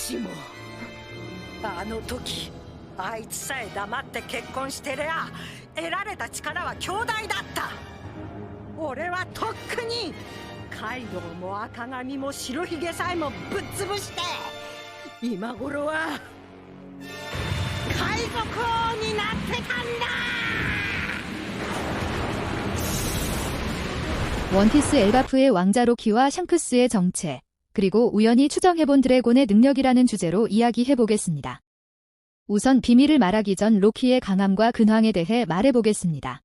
しもあの時あいつさえ黙って結婚してりゃ得られた力は強大だった。俺はとっくにカイドウも赤髪も白ひげさえもぶっ潰して今頃は海賊王になってたんだ。 원피스 엘바프의 왕자 로키와 샹크스의 정체, 그리고 우연히 추정해본 드래곤의 능력이라는 주제로 이야기해보겠습니다. 우선 비밀을 말하기 전 로키의 강함과 근황에 대해 말해보겠습니다.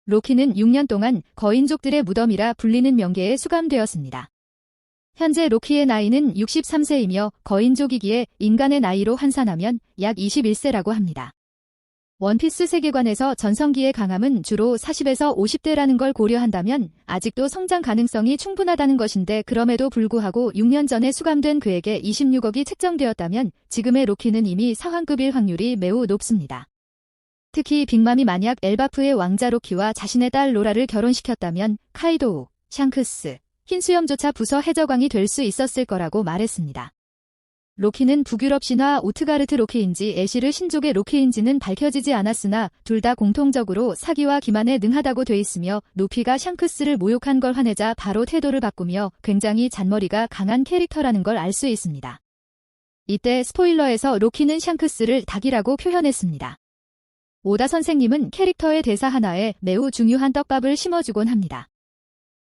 로키는 6년 동안 거인족들의 무덤이라 불리는 명계에 수감되었습니다. 현재 로키의 나이는 63세이며 거인족이기에 인간의 나이로 환산하면 약 21세라고 합니다. 원피스 세계관에서 전성기의 강함은 주로 40에서 50대라는 걸 고려한다면 아직도 성장 가능성이 충분하다는 것인데, 그럼에도 불구하고 6년 전에 수감된 그에게 26억이 책정되었다면 지금의 로키는 이미 사환급일 확률이 매우 높습니다. 특히 빅맘이 만약 엘바프의 왕자 로키와 자신의 딸 로라를 결혼시켰다면 카이도우, 샹크스, 흰수염조차 부서 해적왕이 될 수 있었을 거라고 말했습니다. 로키는 북유럽 신화 우트가르트 로키인지 애시르 신족의 로키인지는 밝혀지지 않았으나 둘 다 공통적으로 사기와 기만에 능하다고 돼 있으며, 루피가 샹크스를 모욕한 걸 화내자 바로 태도를 바꾸며 굉장히 잔머리가 강한 캐릭터라는 걸 알 수 있습니다. 이때 스포일러에서 로키는 샹크스를 닭이라고 표현했습니다. 오다 선생님은 캐릭터의 대사 하나에 매우 중요한 떡밥을 심어주곤 합니다.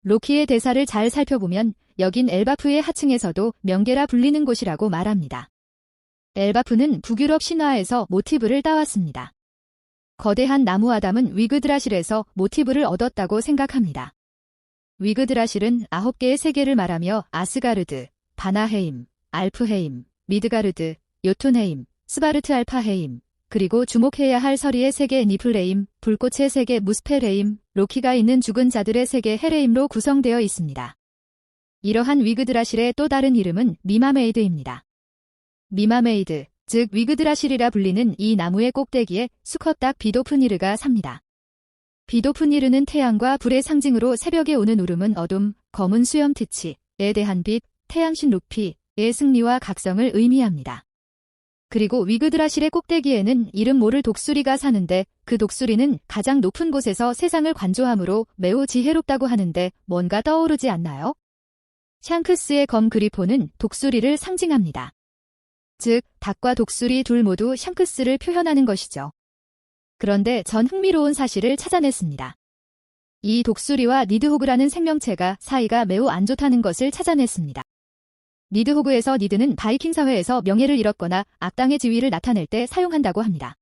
로키의 대사를 잘 살펴보면 여긴 엘바프의 하층에서도 명계라 불리는 곳이라고 말합니다. 엘바프는 북유럽 신화에서 모티브를 따왔습니다. 거대한 나무 아담은 위그드라실에서 모티브를 얻었다고 생각합니다. 위그드라실은 9개의 세계를 말하며 아스가르드, 바나헤임, 알프헤임, 미드가르드, 요툰헤임, 스바르트 알파헤임, 그리고 주목해야 할 서리의 세계 니플레임, 불꽃의 세계 무스펠헤임, 로키가 있는 죽은 자들의 세계 헤레임로 구성되어 있습니다. 이러한 위그드라실의 또 다른 이름은 미마메이드입니다. 미마메이드, 즉 위그드라실이라 불리는 이 나무의 꼭대기에 수컷 닭 비도프니르가 삽니다. 비도프니르는 태양과 불의 상징으로 새벽에 오는 울음은 어둠, 검은 수염 트치에 대한 빛, 태양신 루피의 승리와 각성을 의미합니다. 그리고 위그드라실의 꼭대기에는 이름 모를 독수리가 사는데, 그 독수리는 가장 높은 곳에서 세상을 관조하므로 매우 지혜롭다고 하는데 뭔가 떠오르지 않나요? 샹크스의 검 그리폰은 독수리를 상징합니다. 즉, 닭과 독수리 둘 모두 샹크스를 표현하는 것이죠. 그런데 전 흥미로운 사실을 찾아냈습니다. 이 독수리와 니드호그라는 생명체가 사이가 매우 안 좋다는 것을 찾아냈습니다. 니드호그에서 니드는 바이킹 사회에서 명예를 잃었거나 악당의 지위를 나타낼 때 사용한다고 합니다.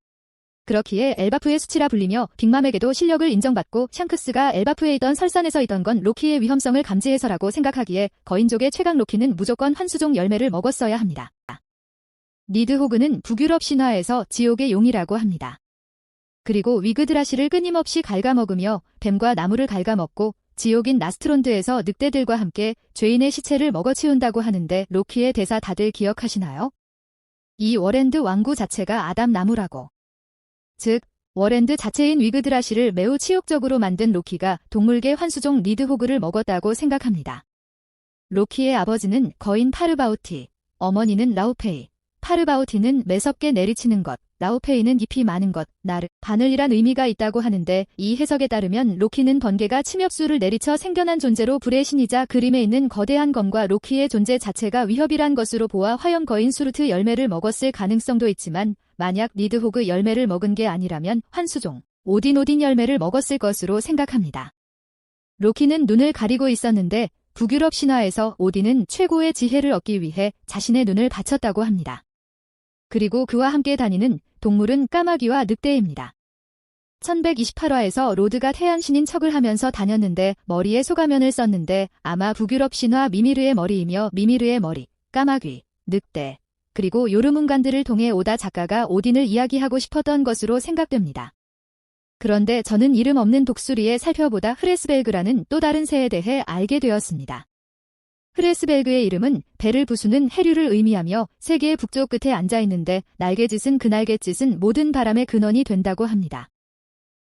그렇기에 엘바프의 수치라 불리며 빅맘에게도 실력을 인정받고, 샹크스가 엘바프에 있던 설산에서 있던 건 로키의 위험성을 감지해서라고 생각하기에 거인족의 최강 로키는 무조건 환수종 열매를 먹었어야 합니다. 니드호그는 북유럽 신화에서 지옥의 용이라고 합니다. 그리고 위그드라실을 끊임없이 갉아먹으며 뱀과 나무를 갉아먹고 지옥인 나스트론드에서 늑대들과 함께 죄인의 시체를 먹어치운다고 하는데, 로키의 대사 다들 기억하시나요? 이 워랜드 왕구 자체가 아담 나무라고. 즉, 워랜드 자체인 위그드라실을 매우 치욕적으로 만든 로키가 동물계 환수종 니드호그를 먹었다고 생각합니다. 로키의 아버지는 거인 파르바우티, 어머니는 라우페이. 파르바우티는 매섭게 내리치는 것, 라우페이는 잎이 많은 것, 나르, 바늘이란 의미가 있다고 하는데, 이 해석에 따르면 로키는 번개가 침엽수를 내리쳐 생겨난 존재로 불의 신이자 그림에 있는 거대한 검과 로키의 존재 자체가 위협이란 것으로 보아 화염 거인 수르트 열매를 먹었을 가능성도 있지만, 만약 니드호그 열매를 먹은 게 아니라면 환수종 오딘 열매를 먹었을 것으로 생각합니다. 로키는 눈을 가리고 있었는데 북유럽 신화에서 오딘은 최고의 지혜를 얻기 위해 자신의 눈을 바쳤다고 합니다. 그리고 그와 함께 다니는 동물은 까마귀와 늑대입니다. 1128화에서 로드가 태양신인 척을 하면서 다녔는데 머리에 소가면을 썼는데 아마 북유럽 신화 미미르의 머리이며, 미미르의 머리, 까마귀, 늑대, 그리고 요르문간들을 통해 오다 작가가 오딘을 이야기하고 싶었던 것으로 생각됩니다. 그런데 저는 이름 없는 독수리에 살펴보다 흐레스벨그라는 또 다른 새에 대해 알게 되었습니다. 흐레스벨그의 이름은 배를 부수는 해류를 의미하며 세계의 북쪽 끝에 앉아있는데, 날개짓은 그 날갯짓은 모든 바람의 근원이 된다고 합니다.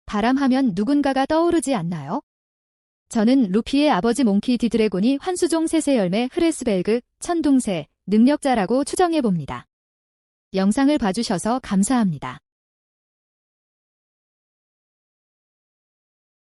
바람하면 누군가가 떠오르지 않나요? 저는 루피의 아버지 몽키 디드래곤이 환수종 세세 열매 흐레스벨그, 천둥새, 능력자라고 추정해봅니다. 영상을 봐주셔서 감사합니다.